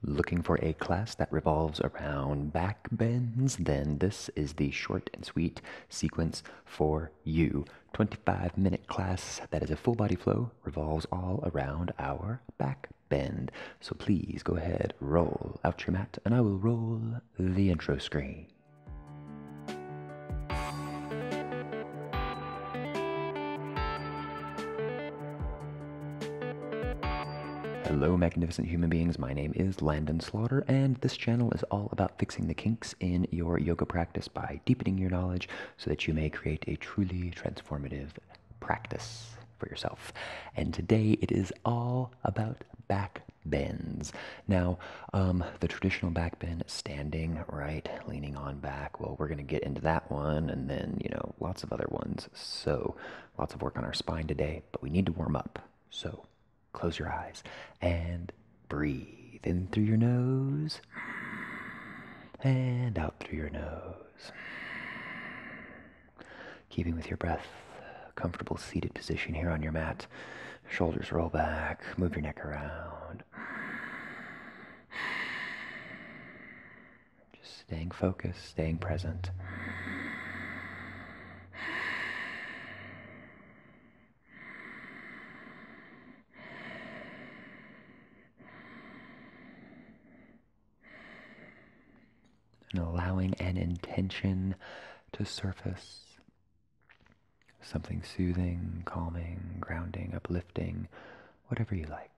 Looking for a class that revolves around backbends? Then this is the short and sweet sequence for you. 25-minute class that is a full body flow, revolves all around our back bend. So please go ahead, roll out your mat, and I will roll the intro screen. Hello magnificent human beings, my name is Landon Slaughter, and this channel is all about fixing the kinks in your yoga practice by deepening your knowledge so that you may create a truly transformative practice for yourself. And today it is all about back bends. Now, the traditional back bend, standing, right, leaning on back, well, we're going to get into that one, and then, lots of other ones. So, lots of work on our spine today, but we need to warm up. So, close your eyes and breathe in through your nose and out through your nose. Keeping with your breath, comfortable seated position here on your mat. Shoulders roll back, move your neck around. Just staying focused, staying present. And allowing an intention to surface. Something soothing, calming, grounding, uplifting, whatever you like.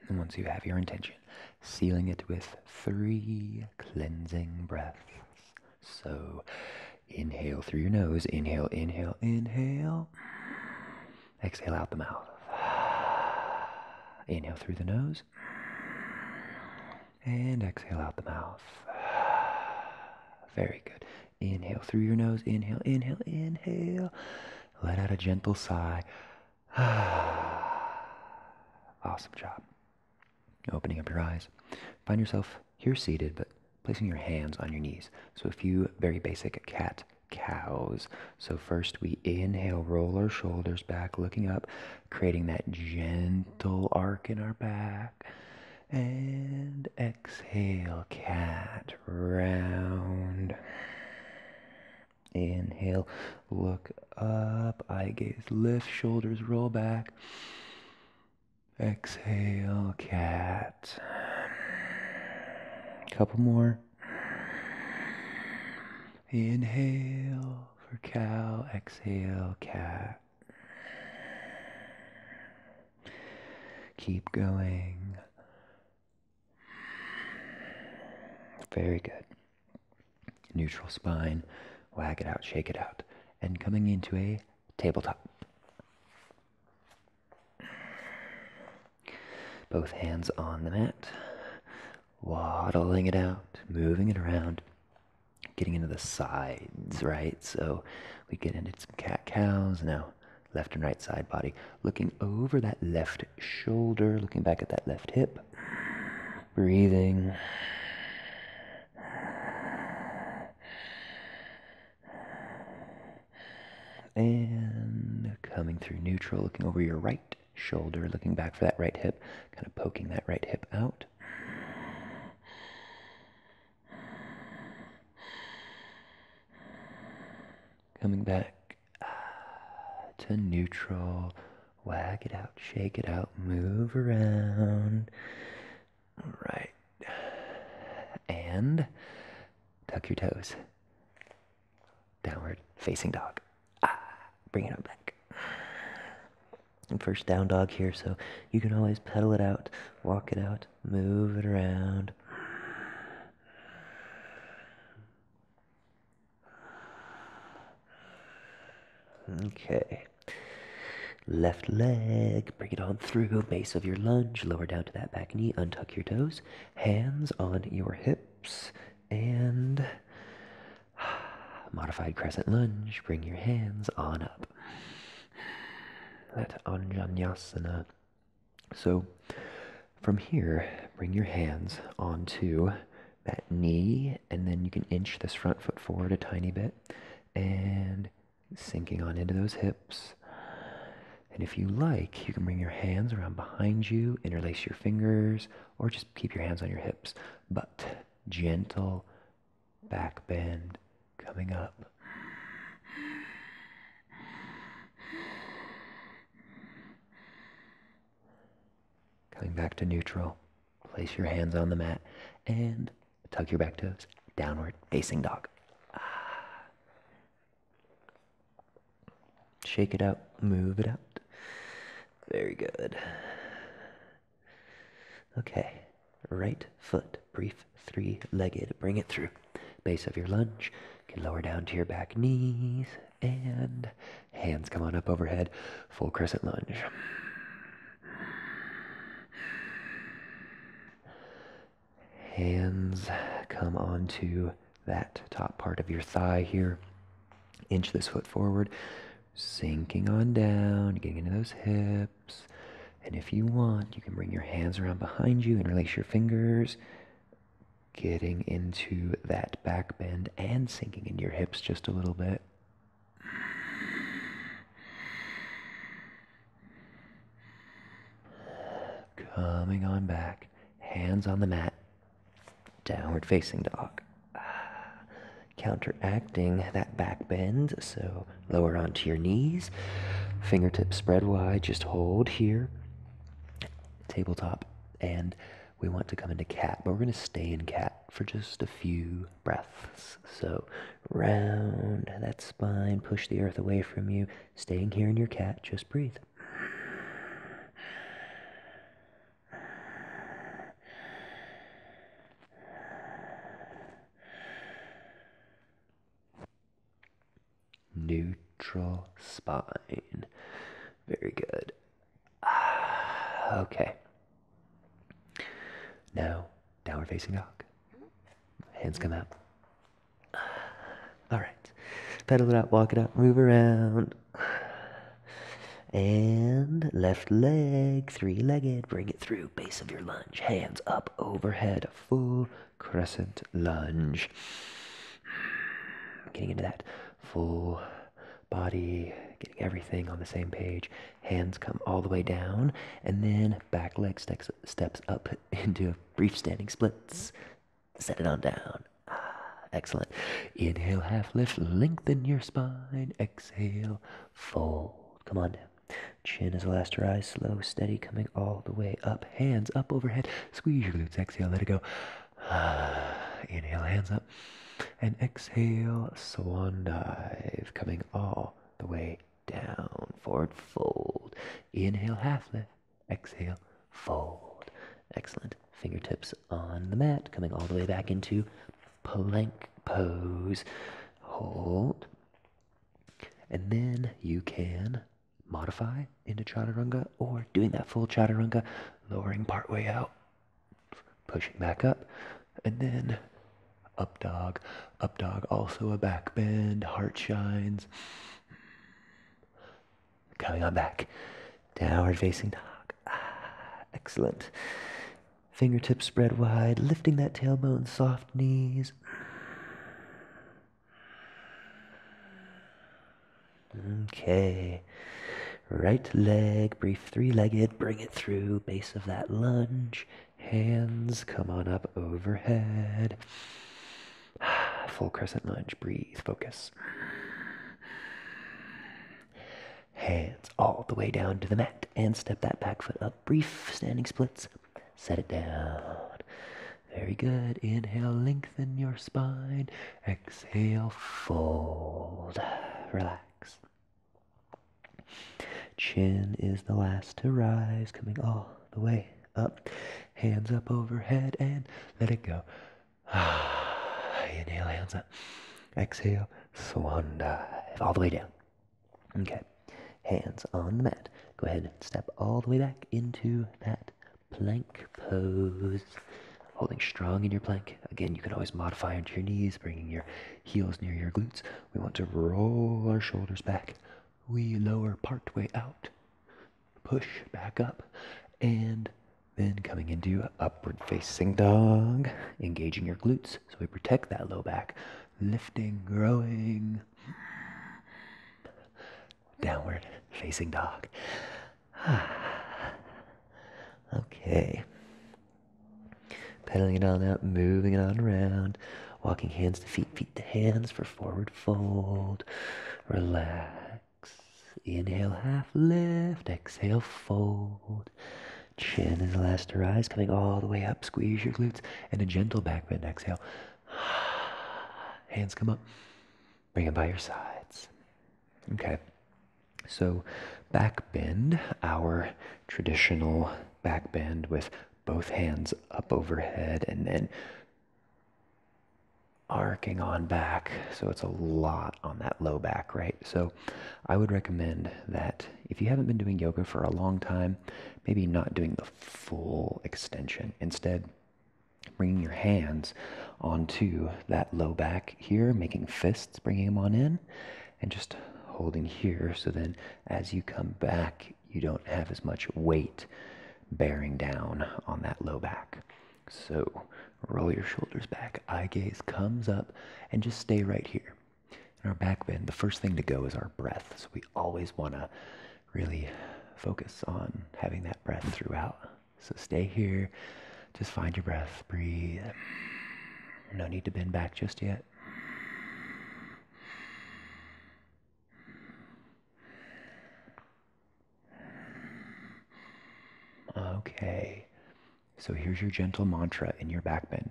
And once you have your intention, sealing it with 3 cleansing breaths. So, inhale through your nose, inhale, inhale, inhale. Exhale out the mouth. Inhale through the nose. And exhale out the mouth. Very good. Inhale through your nose, inhale, inhale, inhale. Let out a gentle sigh. Awesome job. Opening up your eyes. Find yourself here seated, but placing your hands on your knees. So a few very basic cat-cows. So first we inhale, roll our shoulders back, looking up, creating that gentle arc in our back. And exhale, cat, round. Inhale, look up, eye gaze, lift, shoulders roll back. Exhale, cat. Couple more. Inhale for cow, exhale, cat. Keep going. Very good. Neutral spine, wag it out, shake it out. And coming into a tabletop. Both hands on the mat, waddling it out, moving it around, getting into the sides, right? So we get into some cat-cows. Now, left and right side body, looking over that left shoulder, looking back at that left hip, breathing. And coming through neutral, looking over your right shoulder, looking back for that right hip, kind of poking that right hip out. Coming back to neutral, wag it out, shake it out, move around. All right. And tuck your toes. Downward facing dog. Bring it up back. And first down dog here, so you can always pedal it out, walk it out, move it around. Okay. Left leg, bring it on through, base of your lunge, lower down to that back knee, untuck your toes, hands on your hips, and Modified crescent lunge. Bring your hands on up. That Anjaneyasana. So from here, bring your hands onto that knee, and then you can inch this front foot forward a tiny bit, and sinking on into those hips. And if you like, you can bring your hands around behind you, interlace your fingers, or just keep your hands on your hips. But gentle back bend coming up. Coming back to neutral. Place your hands on the mat and tuck your back toes. Downward facing dog. Shake it out, move it out. Very good. Okay, right foot, brief three-legged. Bring it through. Base of your lunge. You can lower down to your back knees, and hands come on up overhead. Full crescent lunge. Hands come onto that top part of your thigh here. Inch this foot forward, sinking on down, getting into those hips. And if you want, you can bring your hands around behind you, interlace your fingers, getting into that back bend and sinking into your hips just a little bit. Coming on back, hands on the mat, downward facing dog. Counteracting that back bend, so lower onto your knees, fingertips spread wide, just hold here, tabletop, and we want to come into cat, but we're going to stay in cat for just a few breaths. So round that spine, push the earth away from you, staying here in your cat, just breathe. Neutral spine. Very good. Okay. Now, downward facing dog. Hands come out. All right. Pedal it out, walk it out, move around. And left leg, three-legged, bring it through, base of your lunge. Hands up overhead, full crescent lunge. Getting into that full body, getting everything on the same page. Hands come all the way down, and then back leg steps up into brief standing splits. Set it on down. Excellent. Inhale, half lift, lengthen your spine. Exhale, fold. Come on down. Chin is the last to rise, slow, steady, coming all the way up. Hands up overhead. Squeeze your glutes. Exhale, let it go. Inhale, hands up. And exhale, swan dive, coming all the way down. Forward fold. Inhale, half lift. Exhale, fold. Excellent. Fingertips on the mat, coming all the way back into plank pose. Hold. And then you can modify into chaturanga, or doing that full chaturanga, lowering partway out, pushing back up, and then up dog, also a back bend, heart shines. Coming on back, downward facing dog. Excellent. Fingertips spread wide, lifting that tailbone, soft knees. Okay. Right leg, brief three-legged, bring it through, base of that lunge. Hands come on up overhead. Full crescent lunge, breathe, focus. Hands all the way down to the mat, and step that back foot up, brief standing splits. Set it down. Very good. Inhale, lengthen your spine. Exhale, fold. Relax. Chin is the last to rise, coming all the way up. Hands up overhead and let it go. Inhale, hands up. Exhale, swan dive. All the way down. Okay. Hands on the mat. Go ahead and step all the way back into that plank pose. holding strong in your plank. Again, you can always modify onto your knees, bringing your heels near your glutes. We want to roll our shoulders back. We lower part way out, push back up, and then coming into upward facing dog, engaging your glutes so we protect that low back, lifting, growing, downward facing dog. Okay. Pedaling it on out, moving it on around, walking hands to feet, feet to hands for forward fold. Relax. Inhale, half lift. Exhale, fold. Chin is the last to rise, coming all the way up. Squeeze your glutes and a gentle back bend. Exhale. Hands come up. Bring them by your sides. Okay. So back bend, our traditional back bend with both hands up overhead and then arcing on back. So it's a lot on that low back, right? So I would recommend that if you haven't been doing yoga for a long time, maybe not doing the full extension. Instead, bringing your hands onto that low back here, making fists, bringing them on in, and just holding here. So then as you come back, you don't have as much weight bearing down on that low back. So roll your shoulders back, eye gaze comes up, and just stay right here. In our back bend, the first thing to go is our breath. So we always want to really focus on having that breath throughout. So stay here, just find your breath, breathe. No need to bend back just yet. Okay, so here's your gentle mantra in your back bend.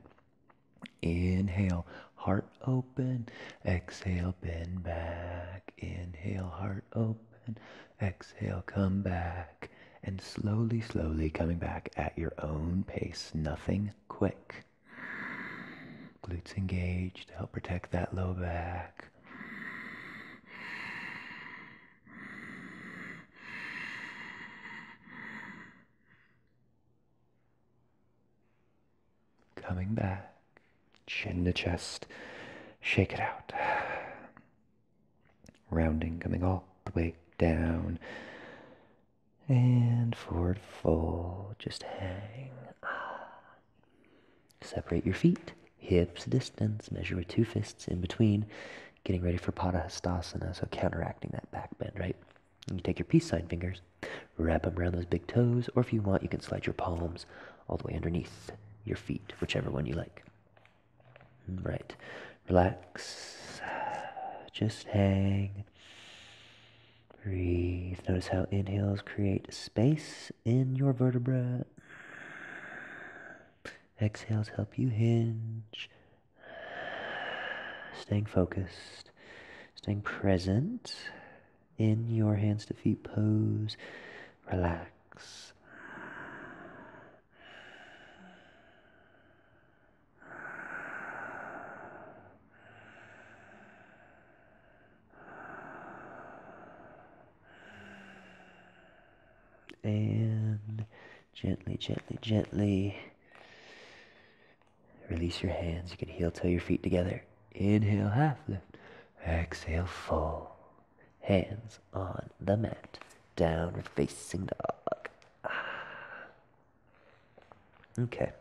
Inhale, heart open. Exhale, bend back. Inhale, heart open. Exhale, come back. And slowly, slowly coming back at your own pace. Nothing quick. Glutes engaged to help protect that low back. Coming back, chin to chest, shake it out. Rounding, coming all the way down. And forward fold, just hang. Separate your feet, hips distance, measure with 2 fists in between, getting ready for Padahastasana, so counteracting that back bend, right? And you take your peace sign fingers, wrap them around those big toes, or if you want, you can slide your palms all the way underneath your feet, whichever one you like. Right. Relax. Just hang. Breathe. Notice how inhales create space in your vertebra. Exhales help you hinge. Staying focused. Staying present in your hands to feet pose. Relax. And gently, gently, gently release your hands. You can heel toe your feet together. Inhale, half lift. Exhale, fold. Hands on the mat. Downward facing dog. Okay.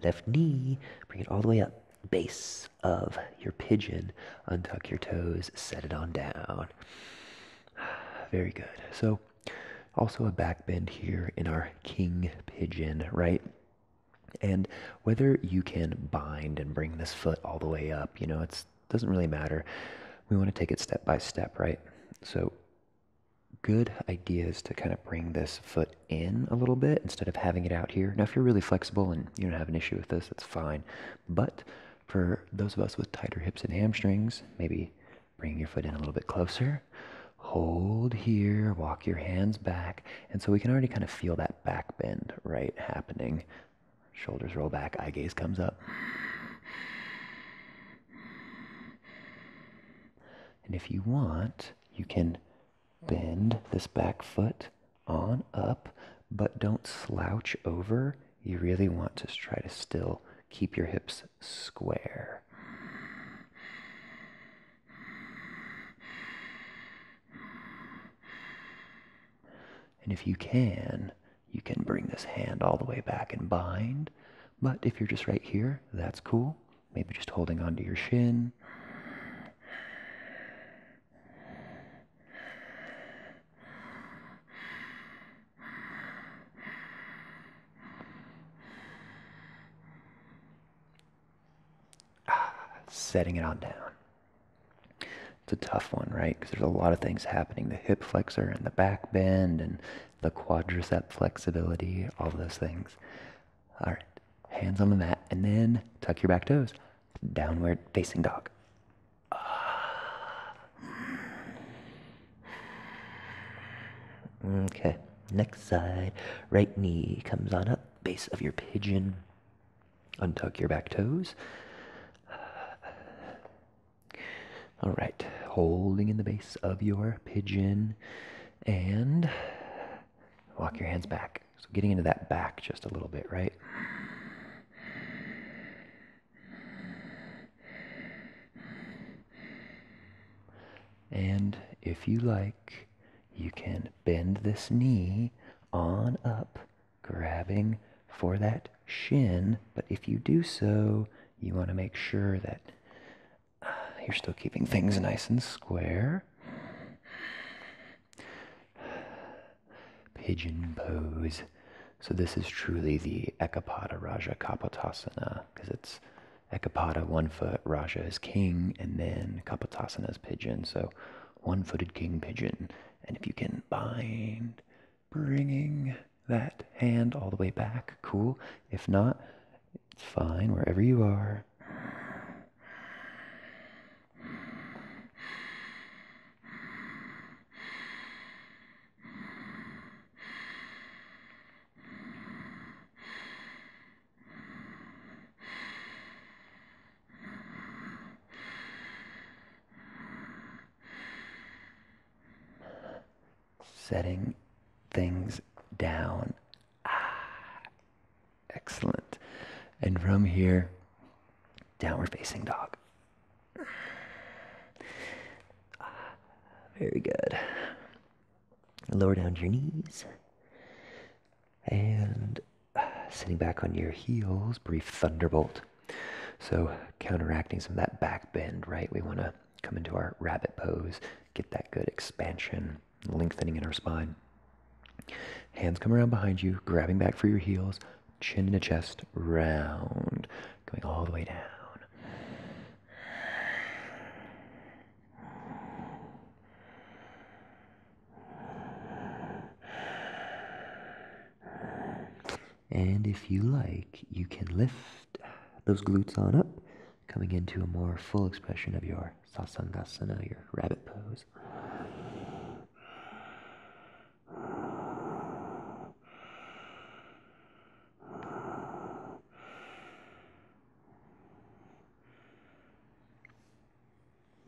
Left knee, bring it all the way up. Base of your pigeon. Untuck your toes, set it on down. Very good. So, also a back bend here in our king pigeon, right? And whether you can bind and bring this foot all the way up, it doesn't really matter. We want to take it step by step, right? So good idea is to kind of bring this foot in a little bit instead of having it out here. Now, if you're really flexible and you don't have an issue with this, that's fine. But for those of us with tighter hips and hamstrings, maybe bring your foot in a little bit closer. Hold here, walk your hands back. And so we can already kind of feel that back bend, right, happening. Shoulders roll back, eye gaze comes up. And if you want, you can bend this back foot on up, but don't slouch over. You really want to try to still keep your hips square. And if you can bring this hand all the way back and bind. But if you're just right here, that's cool. Maybe just holding onto your shin. Setting it on down. It's a tough one, right? Because there's a lot of things happening. The hip flexor and the back bend and the quadricep flexibility, all those things. All right, hands on the mat, and then tuck your back toes. Downward facing dog. Okay, next side. Right knee comes on up, base of your pigeon. Untuck your back toes. All right, holding in the base of your pigeon and walk your hands back. So getting into that back just a little bit, right? And if you like, you can bend this knee on up, grabbing for that shin. But if you do so, you want to make sure that you're still keeping things nice and square. Pigeon pose. So this is truly the Ekapada Raja Kapotasana, because it's Ekapada, 1 foot, Raja is king, and then Kapotasana is pigeon. So 1-footed king pigeon. And if you can bind, bringing that hand all the way back, cool. If not, it's fine, wherever you are. Setting things down. Excellent. And from here, downward facing dog. Very good. Lower down to your knees. And sitting back on your heels, brief thunderbolt. So counteracting some of that back bend, right? We want to come into our rabbit pose, get that good expansion, lengthening in our spine. Hands come around behind you, grabbing back for your heels, chin to chest, round, going all the way down. And if you like, you can lift those glutes on up, coming into a more full expression of your sasandasana, your rabbit pose.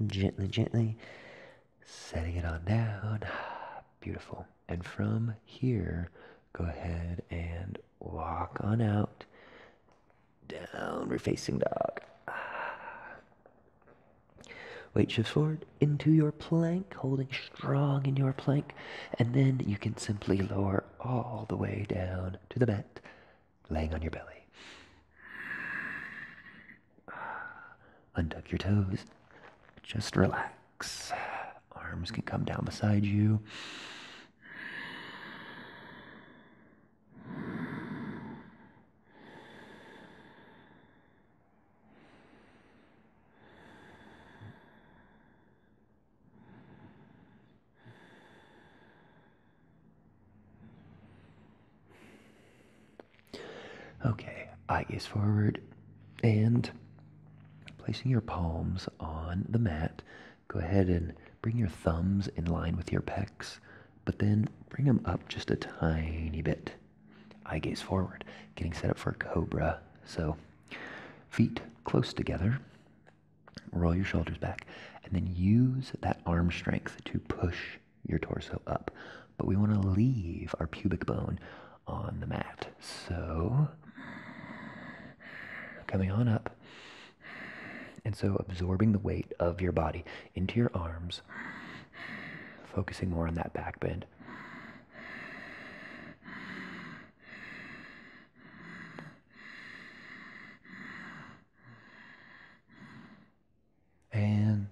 Gently, gently, setting it on down. Beautiful. And from here, go ahead and walk on out. Downward facing dog. Weight shifts forward into your plank, holding strong in your plank. And then you can simply lower all the way down to the mat, laying on your belly. Untuck your toes. Just relax. Arms can come down beside you. Okay, eye gaze forward and placing your palms on the mat, go ahead and bring your thumbs in line with your pecs, but then bring them up just a tiny bit. Eye gaze forward, getting set up for cobra. So feet close together, roll your shoulders back, and then use that arm strength to push your torso up. But we want to leave our pubic bone on the mat. So coming on up. And so absorbing the weight of your body into your arms, focusing more on that back bend. And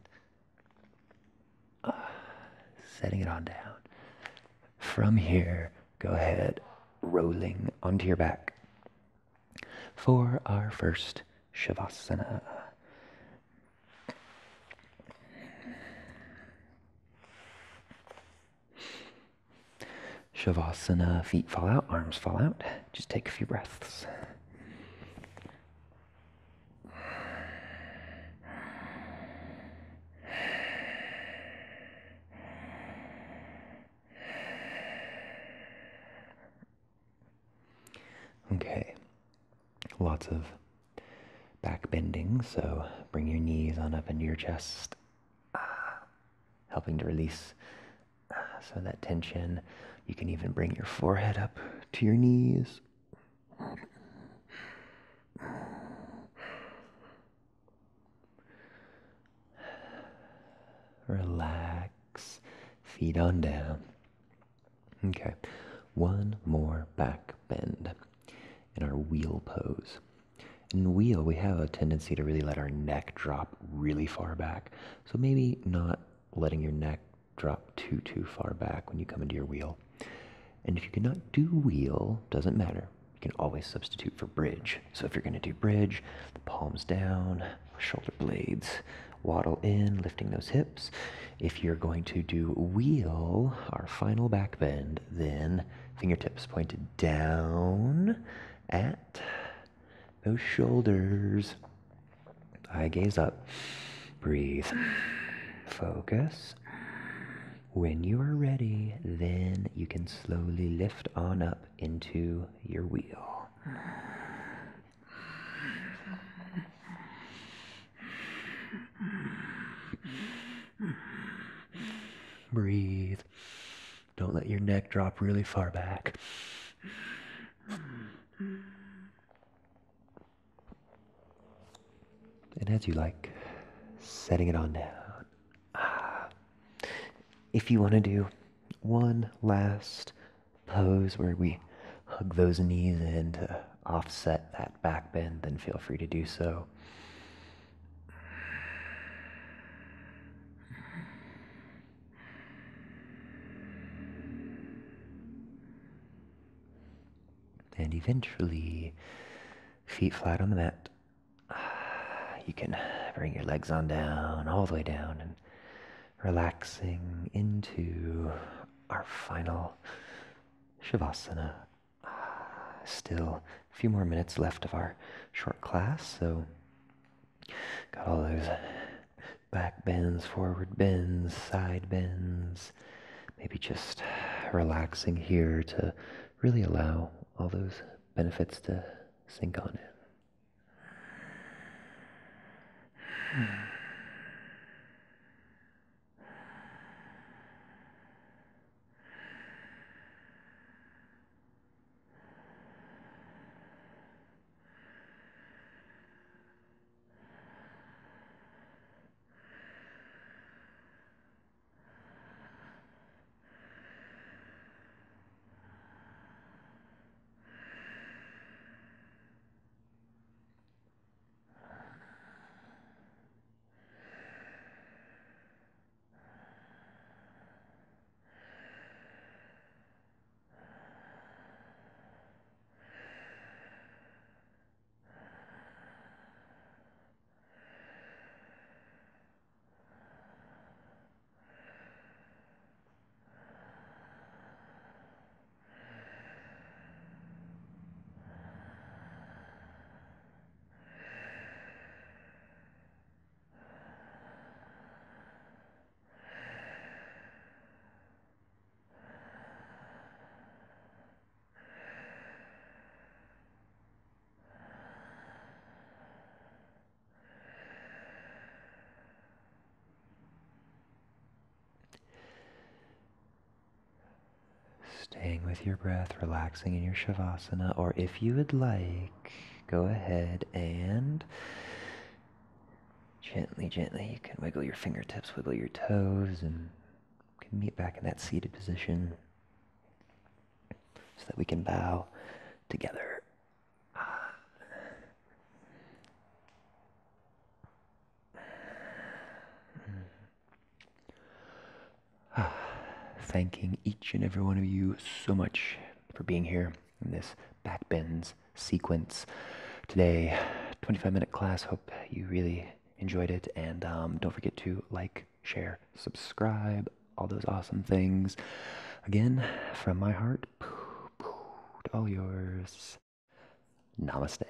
setting it on down. From here, go ahead, rolling onto your back for our first Shavasana. Shavasana, feet fall out, arms fall out. Just take a few breaths. Okay, lots of back bending, so bring your knees on up into your chest, helping to release some of that tension. You can even bring your forehead up to your knees. Relax, feet on down. Okay, one more back bend in our wheel pose. In wheel, we have a tendency to really let our neck drop really far back. So maybe not letting your neck drop too far back when you come into your wheel. And if you cannot do wheel, doesn't matter. You can always substitute for bridge. So if you're going to do bridge, the palms down, shoulder blades waddle in, lifting those hips. If you're going to do wheel, our final back bend, then fingertips pointed down at those shoulders. Eye gaze up. Breathe. Focus. When you are ready, then you can slowly lift on up into your wheel. Breathe. Don't let your neck drop really far back. And as you like, setting it on down. If you want to do one last pose where we hug those knees in to offset that back bend, then feel free to do so. And eventually, feet flat on the mat. You can bring your legs on down, all the way down, and relaxing into our final Shavasana. Still a few more minutes left of our short class, so got all those back bends, forward bends, side bends. Maybe just relaxing here to really allow all those benefits to sink on in. Staying with your breath, relaxing in your Shavasana, or if you would like, go ahead and gently, you can wiggle your fingertips, wiggle your toes, and can meet back in that seated position so that we can bow together. Thanking each and every one of you so much for being here in this Backbends sequence today. 25-minute class. Hope you really enjoyed it, and don't forget to like, share, subscribe, all those awesome things. Again, from my heart to all yours. Namaste.